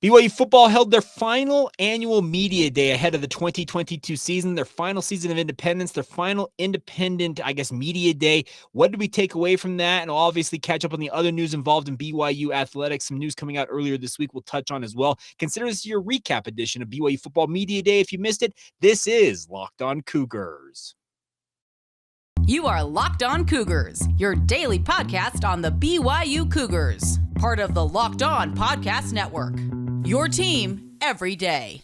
BYU football held their final annual media day ahead of the 2022 season, their final season of independence, their final independent, media day. What did we take away from that? And I'll obviously catch up on the other news involved in BYU athletics. Some news coming out earlier this week we'll touch on as well. Consider this your recap edition of BYU football media day. If you missed it, this is Locked On Cougars. You are Locked On Cougars, your daily podcast on the BYU Cougars, part of the Locked On Podcast Network. Your team every day.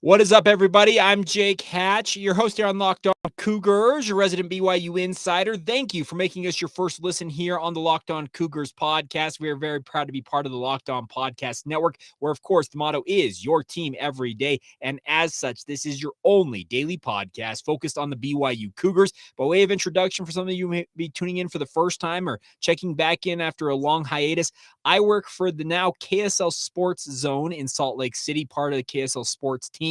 What is up, everybody? I'm Jake Hatch, your host here on Locked On Cougars, your resident BYU insider. Thank you for making us your first listen here on the Locked On Cougars podcast. We are very proud to be part of the Locked On Podcast Network, where, of course, the motto is your team every day. And as such, this is your only daily podcast focused on the BYU Cougars. By way of introduction, for some of you who may be tuning in for the first time or checking back in after a long hiatus, I work for the now KSL Sports Zone in Salt Lake City, part of the KSL Sports team,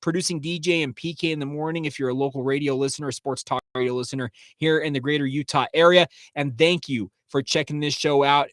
producing DJ and PK in the morning if you're a local radio listener, sports talk radio listener here in the greater Utah area. And thank you for checking this show out.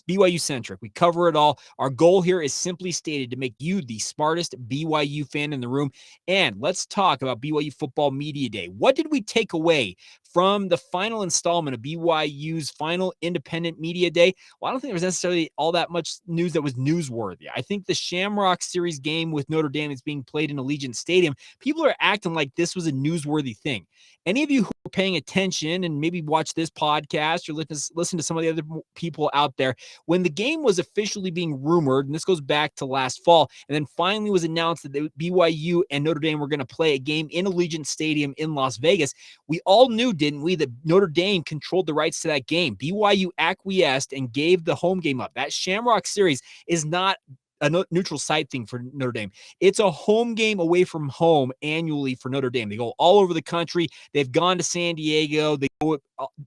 BYU centric. We cover it all. Our goal here is simply stated to make you the smartest BYU fan in the room. And let's talk about BYU Football Media Day. What did we take away from the final installment of BYU's final independent media day? Well, I don't think there was necessarily all that much news that was newsworthy. I think the Shamrock Series game with Notre Dame that's being played in Allegiant Stadium, people are acting like this was a newsworthy thing. Any of you who are paying attention and maybe watch this podcast or listen to some of the other people out there, when the game was officially being rumored, and this goes back to last fall, and then finally was announced that the BYU and Notre Dame were going to play a game in Allegiant Stadium in Las Vegas, we all knew, didn't we, that Notre Dame controlled the rights to that game. BYU acquiesced and gave the home game up. That Shamrock Series is not a neutral site thing for Notre Dame. It's a home game away from home annually for Notre Dame. They go all over the country. They've gone to San Diego. They go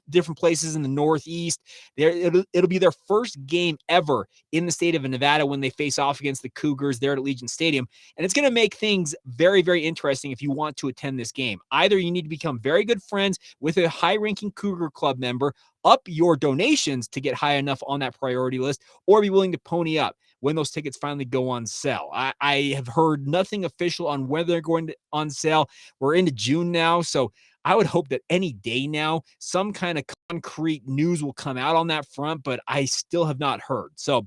different places in the Northeast. It'll be their first game ever in the state of Nevada when they face off against the Cougars there at Allegiant Stadium. And it's going to make things very, very interesting if you want to attend this game. Either you need to become very good friends with a high-ranking Cougar Club member, up your donations to get high enough on that priority list, or be willing to pony up when those tickets finally go on sale. I have heard nothing official on whether they're going on sale. We're into June now, so I would hope that any day now, some kind of concrete news will come out on that front, but I still have not heard. So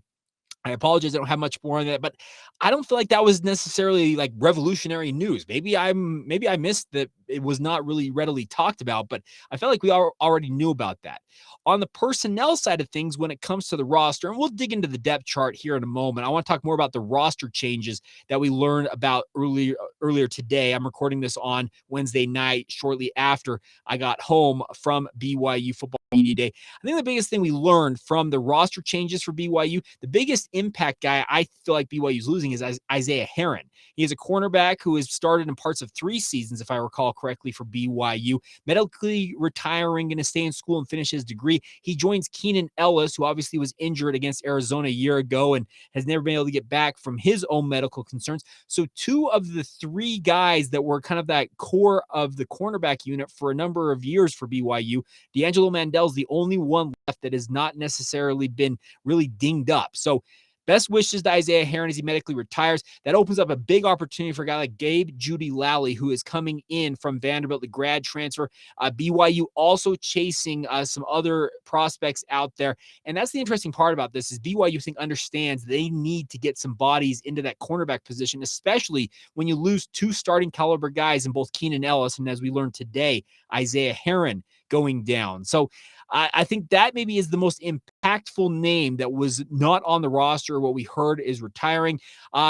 I apologize, I don't have much more on that, but I don't feel like that was necessarily like revolutionary news. Maybe I missed that it was not really readily talked about, but I felt like we already knew about that. On the personnel side of things, when it comes to the roster, and we'll dig into the depth chart here in a moment, I want to talk more about the roster changes that we learned about earlier today. I'm recording this on Wednesday night, shortly after I got home from BYU Football Media Day. I think the biggest thing we learned from the roster changes for BYU, the biggest impact guy I feel like BYU is losing is Isaiah Herron. He is a cornerback who has started in parts of 3 seasons, if I recall correctly, for BYU, medically retiring, going to stay in school and finish his degree. He joins Keenan Ellis, who obviously was injured against Arizona a year ago and has never been able to get back from his own medical concerns. So 2 of the 3 guys that were kind of that core of the cornerback unit for a number of years for BYU, D'Angelo Mandel's the only one left that has not necessarily been really dinged up. So best wishes to Isaiah Herron as he medically retires. That opens up a big opportunity for a guy like Gabe Judy Lally, who is coming in from Vanderbilt, the grad transfer. BYU also chasing some other prospects out there. And that's the interesting part about this is BYU, I think, understands they need to get some bodies into that cornerback position, especially when you lose 2 starting caliber guys in both Keenan Ellis and, as we learned today, Isaiah Herron going down. So I think that maybe is the most impactful name that was not on the roster. What we heard is retiring.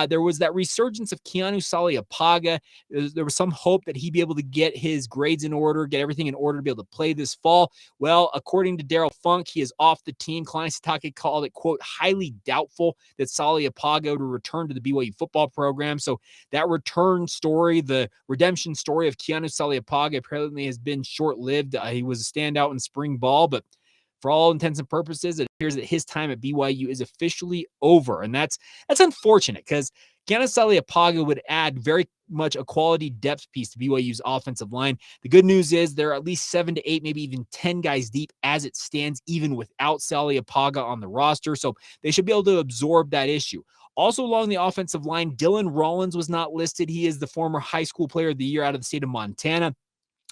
There was that resurgence of Keanu Saliapaga. There was some hope that he'd be able to get his grades in order, get everything in order to be able to play this fall. Well, according to Daryl Funk, he is off the team. Kalani Sitake called it, quote, highly doubtful that Saliapaga would return to the BYU football program. So that return story, the redemption story of Keanu Saliapaga apparently has been short-lived. He was a standout in spring ball, but for all intents and purposes, it appears that his time at BYU is officially over. And that's unfortunate because Keanu Hill would add very much a quality depth piece to BYU's offensive line. The good news is there are at least 7 to 8, maybe even 10 guys deep as it stands, even without Saliapaga on the roster. So they should be able to absorb that issue. Also along the offensive line, Dylan Rollins was not listed. He is the former high school player of the year out of the state of Montana.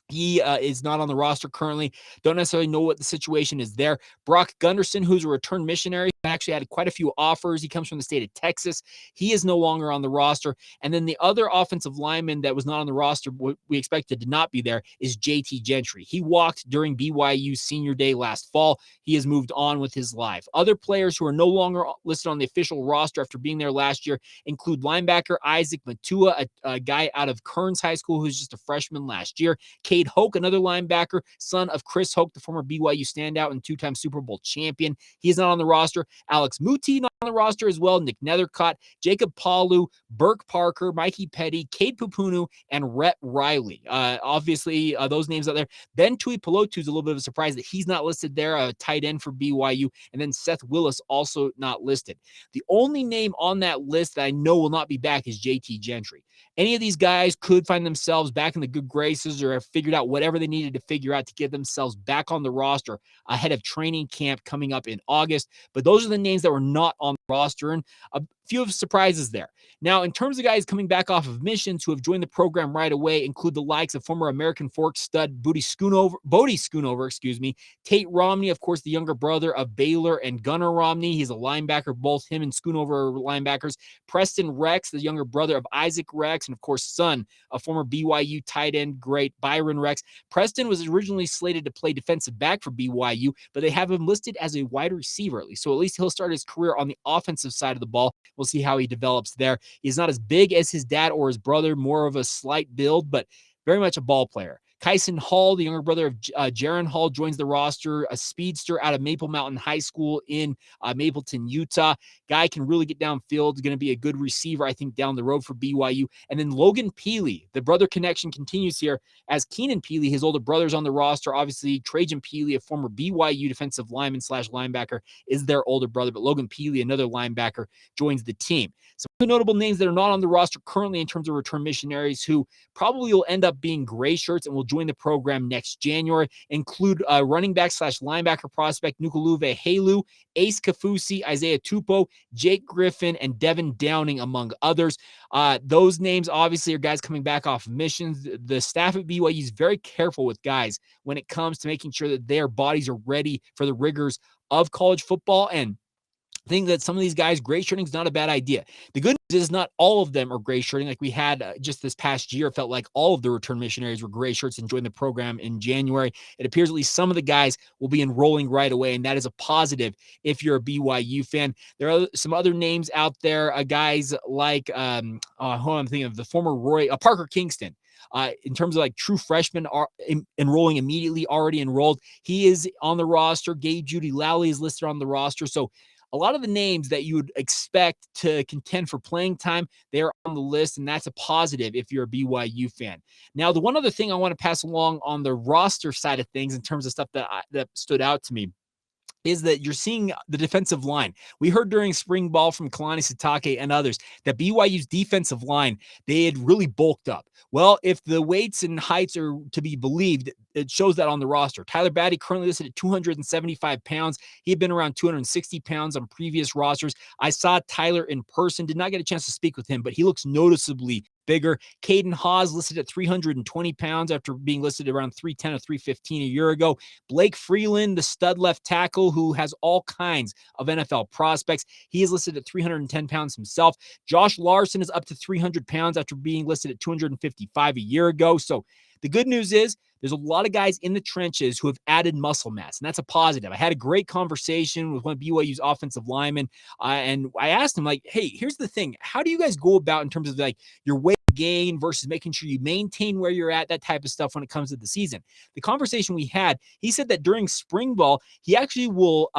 He is not on the roster currently. Don't necessarily know what the situation is there. Brock Gundersen, who's a return missionary, actually had quite a few offers. He comes from the state of Texas. He is no longer on the roster. And then the other offensive lineman that was not on the roster, what we expected to not be there, is JT Gentry. He walked during BYU's senior day last fall. He has moved on with his life. Other players who are no longer listed on the official roster after being there last year include linebacker Isaac Matua, a guy out of Kearns High School who's just a freshman last year. Cade Hoke, another linebacker, son of Chris Hoke, the former BYU standout and two-time Super Bowl champion. He is not on the roster. Alex Muti not on the roster as well. Nick Nethercott, Jacob Palu, Burke Parker, Mikey Petty, Cade Pupunu, and Rhett Riley. Obviously, those names out there. Ben Tui Pelotu is a little bit of a surprise that he's not listed there, a tight end for BYU. And then Seth Willis also not listed. The only name on that list that I know will not be back is JT Gentry. Any of these guys could find themselves back in the good graces or have figured out whatever they needed to figure out to get themselves back on the roster ahead of training camp coming up in August. But those are the names that were not on the roster, and a few of surprises there. Now, in terms of guys coming back off of missions who have joined the program right away, include the likes of former American Fork stud Bodie Schoonover, Tate Romney, of course, the younger brother of Baylor and Gunner Romney. He's a linebacker. Both him and Schoonover are linebackers. Preston Rex, the younger brother of Isaac Rex, and of course, son of former BYU tight end great Byron Rex. Preston was originally slated to play defensive back for BYU, but they have him listed as a wide receiver at least. So at least he'll start his career on the offensive side of the ball. We'll see how he develops there. He's not as big as his dad or his brother, more of a slight build, but very much a ball player. Kyson Hall, the younger brother of Jaron Hall, joins the roster, a speedster out of Maple Mountain High School in Mapleton, Utah. Guy can really get downfield, going to be a good receiver, I think, down the road for BYU. And then Logan Peely, the brother connection continues here as Keenan Peely, his older brother's on the roster. Obviously, Trajan Peely, a former BYU defensive lineman / linebacker, is their older brother. But Logan Peely, another linebacker, joins the team. Some of the notable names that are not on the roster currently in terms of return missionaries who probably will end up being gray shirts and will join the program next January include running back / linebacker prospect Nukuluve Halu, Ace Kafusi, Isaiah Tupou, Jake Griffin, and Devin Downing, among others. Those names obviously are guys coming back off of missions. The staff at BYU is very careful with guys when it comes to making sure that their bodies are ready for the rigors of college football, and I think that some of these guys, gray shirting is not a bad idea. The good news is not all of them are gray shirting. Like we had just this past year, felt like all of the return missionaries were gray shirts and joined the program in January. It appears at least some of the guys will be enrolling right away, and that is a positive if you're a BYU fan. There are some other names out there, guys like, I'm thinking of the former Parker Kingston. In terms of like true freshmen are enrolling immediately, already enrolled. He is on the roster. Gabe Judy Lally is listed on the roster. So a lot of the names that you would expect to contend for playing time, they're on the list, and that's a positive if you're a BYU fan. Now, the one other thing I want to pass along on the roster side of things in terms of stuff that stood out to me is that you're seeing the defensive line. We heard during spring ball from Kalani Sitake and others that BYU's defensive line, they had really bulked up. Well, if the weights and heights are to be believed, it shows that on the roster. Tyler Batty currently listed at 275 pounds. He had been around 260 pounds on previous rosters. I saw Tyler in person, did not get a chance to speak with him, but he looks noticeably bigger. Caden Haas listed at 320 pounds after being listed around 310 or 315 a year ago. Blake Freeland, the stud left tackle who has all kinds of NFL prospects, he is listed at 310 pounds himself. Josh Larson is up to 300 pounds after being listed at 255 a year ago. So the good news is there's a lot of guys in the trenches who have added muscle mass, and that's a positive. I had a great conversation with one of BYU's offensive linemen, and I asked him, like, hey, here's the thing. How do you guys go about in terms of like your weight gain versus making sure you maintain where you're at, that type of stuff when it comes to the season? The conversation we had, he said that during spring ball, he actually will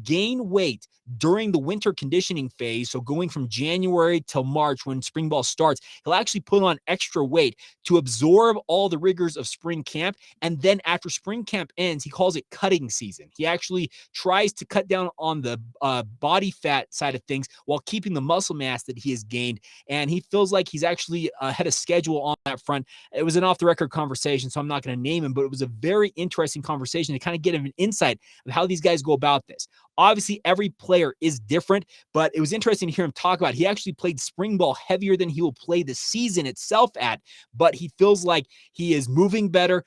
gain weight during the winter conditioning phase, so going from January till March when spring ball starts, he'll actually put on extra weight to absorb all the rigors of spring camp. And then after spring camp ends, he calls it cutting season. He actually tries to cut down on the body fat side of things while keeping the muscle mass that he has gained. And he feels like he's actually ahead of schedule on that front. It was an off-the-record conversation, so I'm not going to name him, but it was a very interesting conversation to kind of get an insight of how these guys go about this. Obviously, every player is different, but it was interesting to hear him talk about it. He actually played spring ball heavier than he will play the season itself at, but he feels like he is moving better.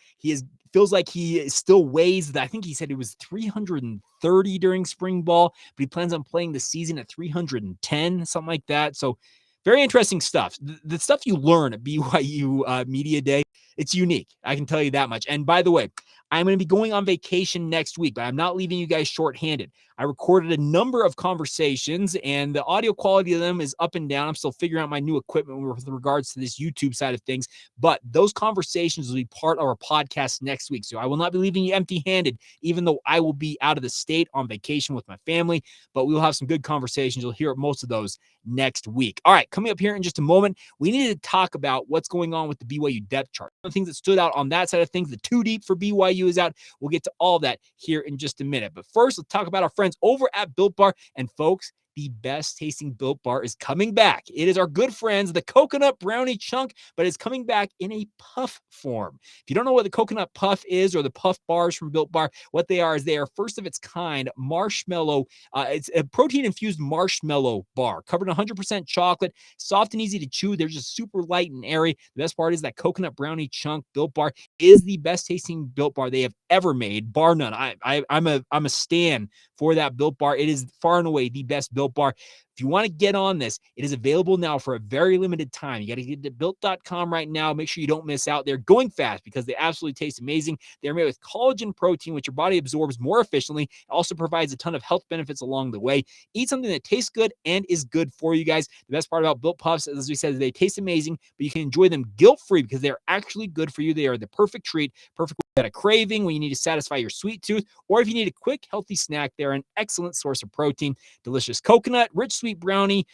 Feels like he still weighs, I think he said it was 330 during spring ball, but he plans on playing the season at 310, something like that. So very interesting stuff. The stuff you learn at BYU Media Day, it's unique. I can tell you that much. And by the way, I'm going to be going on vacation next week, but I'm not leaving you guys shorthanded. I recorded a number of conversations, and the audio quality of them is up and down. I'm still figuring out my new equipment with regards to this YouTube side of things, but those conversations will be part of our podcast next week. So I will not be leaving you empty-handed, even though I will be out of the state on vacation with my family, but we will have some good conversations. You'll hear most of those next week. All right, coming up here in just a moment, we need to talk about what's going on with the BYU depth chart. One of the things that stood out on that side of things, the too deep for BYU is out. We'll get to all that here in just a minute. But first, let's talk about our friends over at Built Bar. And folks, the best tasting Built Bar is coming back. It is our good friends, the Coconut Brownie Chunk, but it's coming back in a puff form. If you don't know what the Coconut Puff is or the Puff Bars from Built Bar, what they are is they are first of its kind marshmallow. It's a protein-infused marshmallow bar covered in 100% chocolate, soft and easy to chew. They're just super light and airy. The best part is that Coconut Brownie Chunk Built Bar is the best tasting Built Bar they have ever made, bar none. I'm a stan for that Built Bar. It is far and away the best Built Bar. If you want to get on this, it is available now for a very limited time. You got to get to built.com right now. Make sure you don't miss out. They're going fast because they absolutely taste amazing. They're made with collagen protein, which your body absorbs more efficiently. It also provides a ton of health benefits along the way. Eat something that tastes good and is good for you guys. The best part about Built Puffs, as we said, is they taste amazing, but you can enjoy them guilt-free because they're actually good for you. They are the perfect treat, perfect when you got a craving, when you need to satisfy your sweet tooth, or if you need a quick, healthy snack, they're an excellent source of protein. Delicious coconut, rich sweet brownie,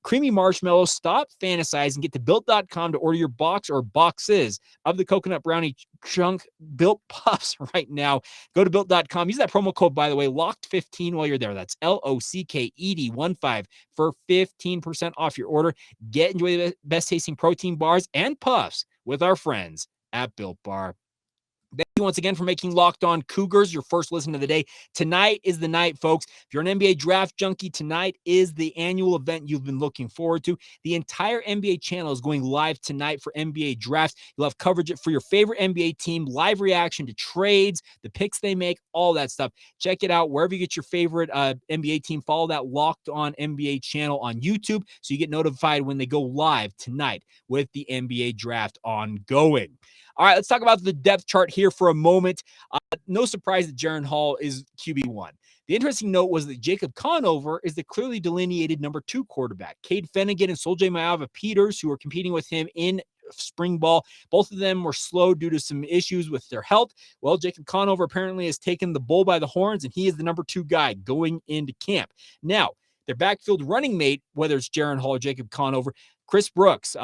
creamy marshmallow. Stop fantasizing. Get to built.com to order your box or boxes of the Coconut Brownie Chunk Built Puffs right now. Go to built.com. Use that promo code, by the way, LOCKED15 while you're there. That's LOCKED15 for 15% off your order. Enjoy the best tasting protein bars and puffs with our friends at Built Bar. Thank you once again for making Locked On Cougars your first listen of the day. Tonight is the night, folks. If you're an NBA draft junkie, tonight is the annual event you've been looking forward to. The entire NBA channel is going live tonight for NBA drafts. You'll have coverage for your favorite NBA team, live reaction to trades, the picks they make, all that stuff. Check it out wherever you get your favorite NBA team. Follow that Locked On NBA channel on YouTube so you get notified when they go live tonight with the NBA draft ongoing. All right, let's talk about the depth chart here for a moment. No surprise that Jaren Hall is QB1. The interesting note was that Jacob Conover is the clearly delineated number 2 quarterback. Cade Fennegan and Soljay Maiava-Peters, who are competing with him in spring ball, both of them were slow due to some issues with their health. Well, Jacob Conover apparently has taken the bull by the horns, and he is the number 2 guy going into camp. Now, their backfield running mate, whether it's Jaren Hall or Jacob Conover, Chris Brooks,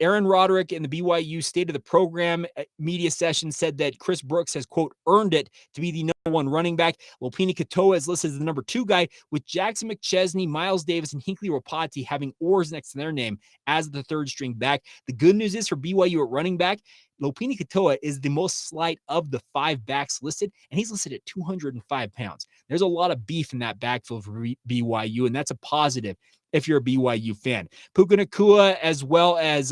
Aaron Roderick in the BYU State of the Program media session said that Chris Brooks has, quote, earned it to be the number 1 running back. Lopini Katoa is listed as the number 2 guy, with Jackson McChesney, Miles Davis, and Hinkley Ropati having oars next to their name as the 3rd string back. The good news is for BYU at running back, Lopini Katoa is the most slight of the 5 backs listed, and he's listed at 205 pounds. There's a lot of beef in that backfield for BYU, and that's a positive if you're a BYU fan. Puka Nacua as well as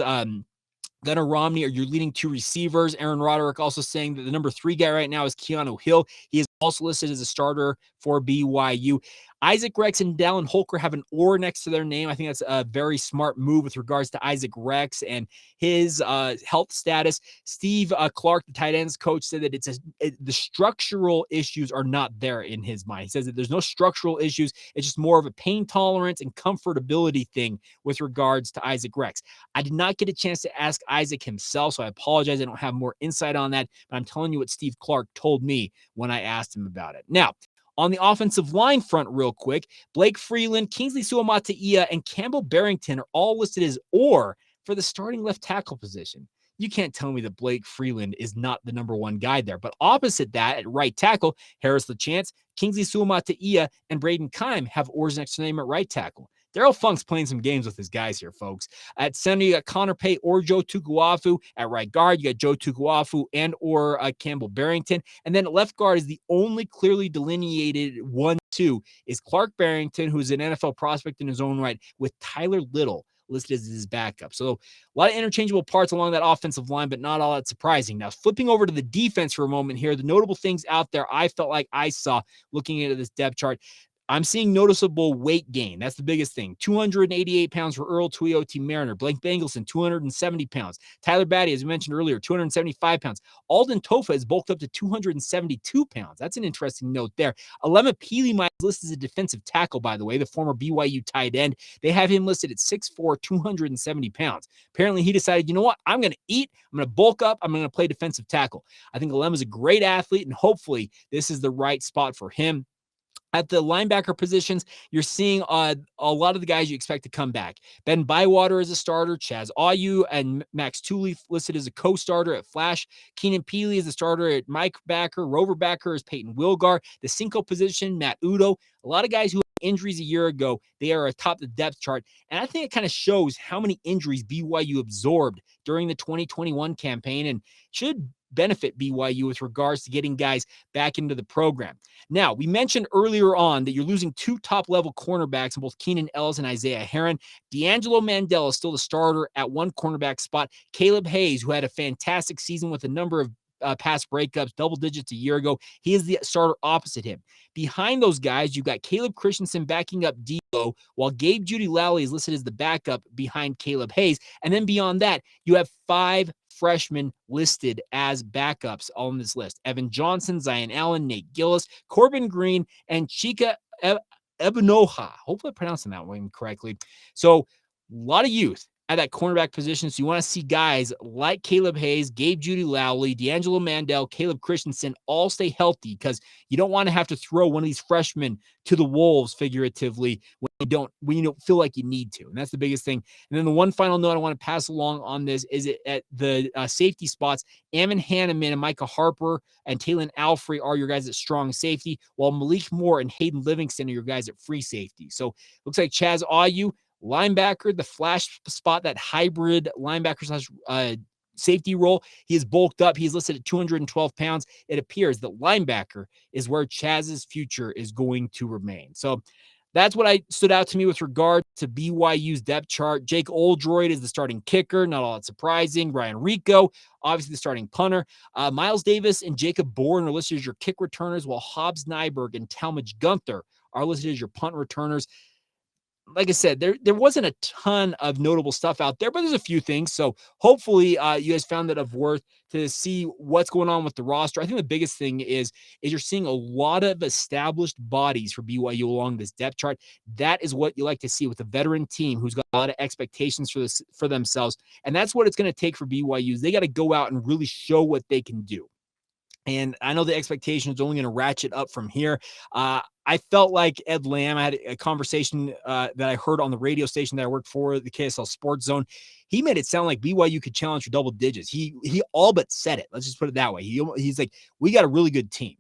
Gunnar Romney are your leading 2 receivers. Aaron Roderick also saying that the number 3 guy right now is Keanu Hill. He is also listed as a starter for BYU. Isaac Rex and Dallin Holker have an or next to their name. I think that's a very smart move with regards to Isaac Rex and his health status. Steve Clark, the tight ends coach, said that the structural issues are not there in his mind. He says that there's no structural issues. It's just more of a pain tolerance and comfortability thing with regards to Isaac Rex. I did not get a chance to ask Isaac himself, so I apologize. I don't have more insight on that, but I'm telling you what Steve Clark told me when I asked him about it. Now, On the offensive line front, real quick, Blake Freeland, Kingsley Suamataia, and Campbell Barrington are all listed as or for the starting left tackle position. You can't tell me that Blake Freeland is not the number one guy there. But opposite that, at right tackle, Harris LaChance, Kingsley Suamataia, and Braden Keim have oars next to name at right tackle. Daryl Funk's playing some games with his guys here, folks. At center, you got Connor Pay or Joe Tukuafu. At right guard, you got Joe Tukuafu and or Campbell Barrington. And then at left guard is the only clearly delineated 1-2 is Clark Barrington, who's an NFL prospect in his own right, with Tyler Little listed as his backup. So a lot of interchangeable parts along that offensive line, but not all that surprising. Now, flipping over to the defense for a moment here, the notable things out there I felt like I saw looking into this depth chart, I'm seeing noticeable weight gain. That's the biggest thing. 288 pounds for Earl Tuioti Mariner. Blake Bengelson, 270 pounds. Tyler Batty, as we mentioned earlier, 275 pounds. Alden Tofa is bulked up to 272 pounds. That's an interesting note there. Logan Peely might listed as a defensive tackle, by the way, the former BYU tight end. They have him listed at 6'4", 270 pounds. Apparently, he decided, you know what? I'm going to eat. I'm going to bulk up. I'm going to play defensive tackle. I think Alem is a great athlete, and hopefully this is the right spot for him. At the linebacker positions, you're seeing a lot of the guys you expect to come back. Ben Bywater is a starter. Chaz Ayu and Max Tooley listed as a co-starter at Flash. Keenan Peely is a starter at Mike backer. Rover backer is Peyton Wilgar. The Cinco position, Matt Udo. A lot of guys who had injuries a year ago, they are atop the depth chart. And I think it kind of shows how many injuries BYU absorbed during the 2021 campaign and should benefit BYU with regards to getting guys back into the program. Now, we mentioned earlier on that you're losing two top-level cornerbacks in both Keenan Ellis and Isaiah Herron. D'Angelo Mandela is still the starter at one cornerback spot. Caleb Hayes, who had a fantastic season with a number of pass breakups, double digits a year ago, he is the starter opposite him. Behind those guys, you've got Caleb Christensen backing up D'Lo, while Gabe Judy Lally is listed as the backup behind Caleb Hayes. And then beyond that, you have 5 freshmen listed as backups on this list. Evan Johnson, Zion Allen, Nate Gillis, Corbin Green, and Chika Ebanoha. Hopefully I'm pronouncing that one correctly. So a lot of youth at that cornerback position. So you want to see guys like Caleb Hayes, Gabe Judy Lowley, D'Angelo Mandel, Caleb Christensen all stay healthy, because you don't want to have to throw one of these freshmen to the wolves figuratively when you don't feel like you need to. And that's the biggest thing. And then the one final note I want to pass along on this is at the safety spots, Ammon Hanneman and Micah Harper and Taylon Alfrey are your guys at strong safety, while Malik Moore and Hayden Livingston are your guys at free safety. So looks like Chaz Ayu, linebacker, the flash spot, that hybrid linebacker safety role. He is bulked up. He's listed at 212 pounds. It appears that linebacker is where Chaz's future is going to remain. So that's what stood out to me with regard to BYU's depth chart. Jake Oldroyd is the starting kicker. Not all that surprising. Ryan Rico, obviously the starting punter. Miles Davis and Jacob Bourne are listed as your kick returners, while Hobbs Nyberg and Talmadge Gunther are listed as your punt returners. Like I said, there wasn't a ton of notable stuff out there, but there's a few things. So hopefully you guys found that of worth to see what's going on with the roster. I think the biggest thing is you're seeing a lot of established bodies for BYU along this depth chart. That is what you like to see with a veteran team who's got a lot of expectations for themselves. And that's what it's going to take for BYU. They got to go out and really show what they can do. And I know the expectation is only going to ratchet up from here. I felt like Ed Lamb, I had a conversation that I heard on the radio station that I worked for, the KSL Sports Zone. He made it sound like BYU could challenge for double digits. He all but said it. Let's just put it that way. He's like, we got a really good team.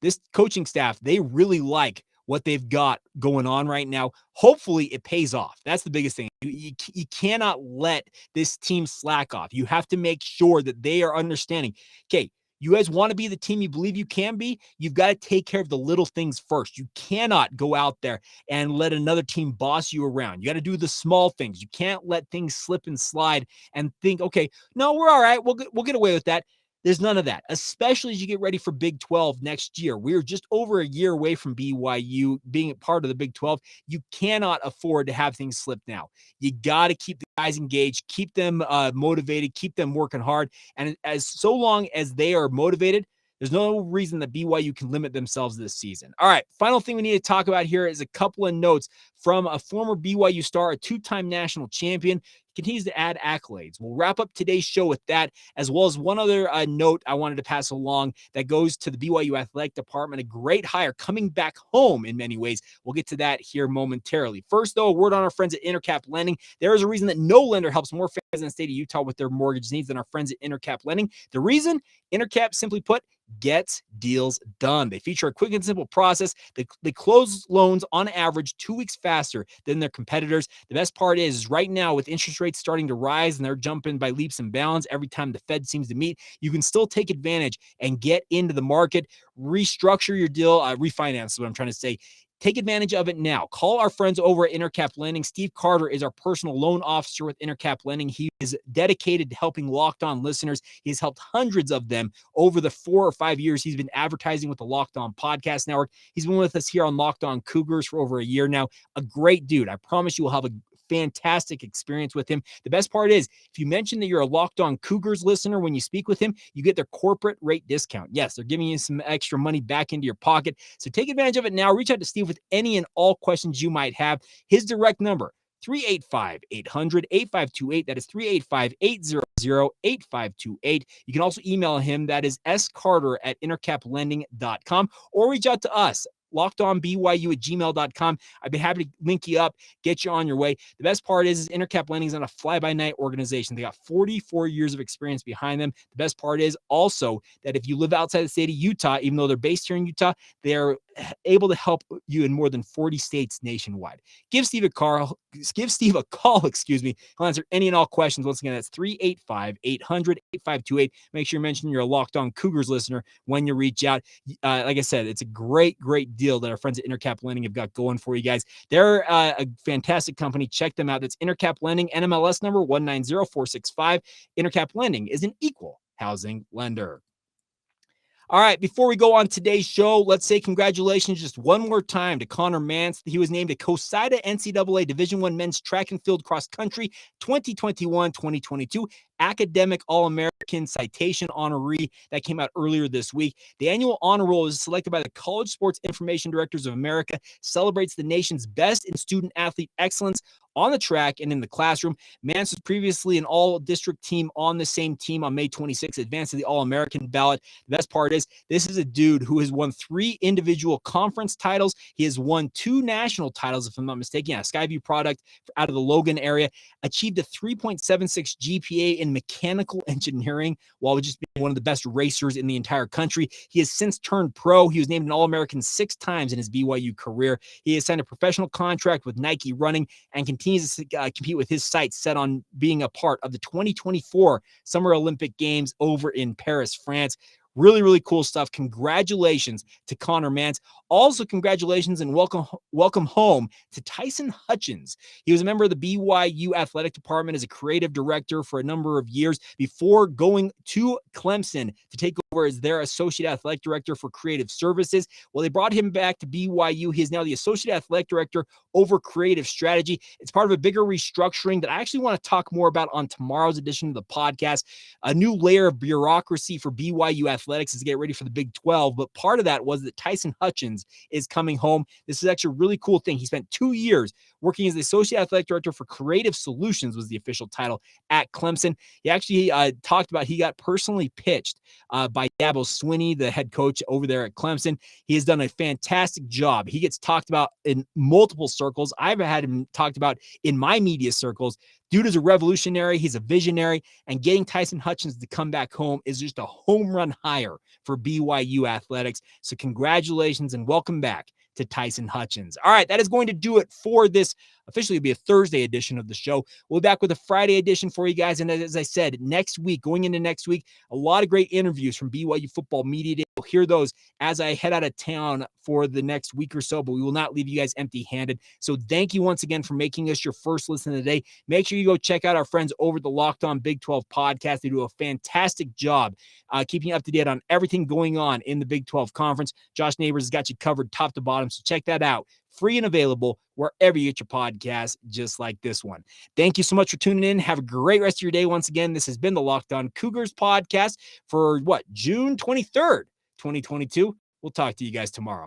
This coaching staff, they really like what they've got going on right now. Hopefully it pays off. That's the biggest thing. You cannot let this team slack off. You have to make sure that they are understanding, okay, you guys want to be the team you believe you can be, you've got to take care of the little things first. You cannot go out there and let another team boss you around. You got to do the small things. You can't let things slip and slide and think, okay, no, we're all right. We'll get away with that. There's none of that, especially as you get ready for Big 12 next year. We're just over a year away from BYU being a part of the Big 12. You cannot afford to have things slip now. You got to keep the guys engaged, keep them motivated, keep them working hard. And so long as they are motivated, there's no reason that BYU can limit themselves this season. All right, final thing we need to talk about here is a couple of notes from a former BYU star, a two-time national champion. continues to add accolades. We'll wrap up today's show with that, as well as one other note I wanted to pass along that goes to the BYU Athletic Department. A great hire coming back home in many ways. We'll get to that here momentarily. First, though, a word on our friends at Intercap Lending. There is a reason that no lender helps more families in the state of Utah with their mortgage needs than our friends at Intercap Lending. The reason? Intercap, simply put, gets deals done. They feature a quick and simple process. They close loans on average 2 weeks faster than their competitors. The best part is right now, with interest rates starting to rise and they're jumping by leaps and bounds every time the Fed seems to meet, you can still take advantage and get into the market, restructure your deal, refinance is what I'm trying to say. Take advantage of it now. Call our friends over at Intercap Lending. Steve Carter is our personal loan officer with Intercap Lending. He is dedicated to helping Locked On listeners. He's helped hundreds of them over the 4 or 5 years he's been advertising with the Locked On Podcast Network. He's been with us here on Locked On Cougars for over a year now. A great dude. I promise you will have a fantastic experience with him. The best part is, if you mention that you're a Locked On Cougars listener when you speak with him, you get their corporate rate discount. Yes, they're giving you some extra money back into your pocket. So take advantage of it now. Reach out to Steve with any and all questions you might have. His direct number, 385-800-8528. That is 385-800-8528. You can also email him. That is scarter@intercaplending.com, or reach out to us, lockedonbyu@gmail.com. I'd be happy to link you up, get you on your way. The best part is Intercap Lending is not a fly-by-night organization. They got 44 years of experience behind them. The best part is also that if you live outside the state of Utah, even though they're based here in Utah, they're able to help you in more than 40 states nationwide. Give Steve a call, excuse me. He'll answer any and all questions. Once again, that's 385-800-8528. Make sure you mention you're a Locked On Cougars listener when you reach out. Like I said, it's a great deal that our friends at Intercap Lending have got going for you guys. They're a fantastic company. Check them out. That's Intercap Lending, NMLS number 190465. Intercap Lending is an equal housing lender. All right, before we go on today's show, let's say congratulations just one more time to Conner Mantz. He was named a COSIDA NCAA Division I Men's Track and Field Cross Country 2021-2022 Academic All-American Citation honoree. That came out earlier this week. The annual honor roll is selected by the College Sports Information Directors of America, celebrates the nation's best in student-athlete excellence on the track and in the classroom. Mantz was previously an all-district team on the same team on May 26th, advanced to the All-American ballot. The best part is this is a dude who has won 3 individual conference titles. He has won 2 national titles, if I'm not mistaken. Yeah, Skyview product out of the Logan area. Achieved a 3.76 GPA in mechanical engineering while just being one of the best racers in the entire country. He has since turned pro. He was named an All-American 6 times in his BYU career. He has signed a professional contract with Nike Running and continues to compete with his sights set on being a part of the 2024 Summer Olympic Games over in Paris, France. Really cool stuff. Congratulations to Conner Mantz. Also, congratulations and welcome home to Tyson Hutchins. He was a member of the BYU Athletic Department as a creative director for a number of years before going to Clemson to take over as their associate athletic director for creative services. Well, they brought him back to BYU. He is now the associate athletic director over creative strategy. It's part of a bigger restructuring that I actually want to talk more about on tomorrow's edition of the podcast. A new layer of bureaucracy for BYU athletics as they get ready for the Big 12. But part of that was that Tyson Hutchins is coming home. This is actually a really cool thing. He spent 2 years working as the associate athletic director for creative solutions, was the official title at Clemson. He actually talked about he got personally pitched by Dabo Swinney, the head coach over there at Clemson. He has done a fantastic job. He gets talked about in multiple circles. I've had him talked about in my media circles. Dude is a revolutionary. He's a visionary. And getting Tyson Hutchins to come back home is just a home run hire for BYU athletics. So congratulations and welcome back to Tyson Hutchins. All right, that is going to do it for this. Officially, it'll be a Thursday edition of the show. We'll be back with a Friday edition for you guys. And as I said, next week, going into next week, a lot of great interviews from BYU Football Media Day. You'll hear those as I head out of town for the next week or so, but we will not leave you guys empty-handed. So thank you once again for making us your first listen of the day. Make sure you go check out our friends over at the Locked On Big 12 podcast. They do a fantastic job keeping you up to date on everything going on in the Big 12 Conference. Josh Neighbors has got you covered top to bottom, so check that out. Free and available wherever you get your podcasts, just like this one. Thank you so much for tuning in. Have a great rest of your day. Once again, this has been the Locked On Cougars podcast for June 23rd, 2022. We'll talk to you guys tomorrow.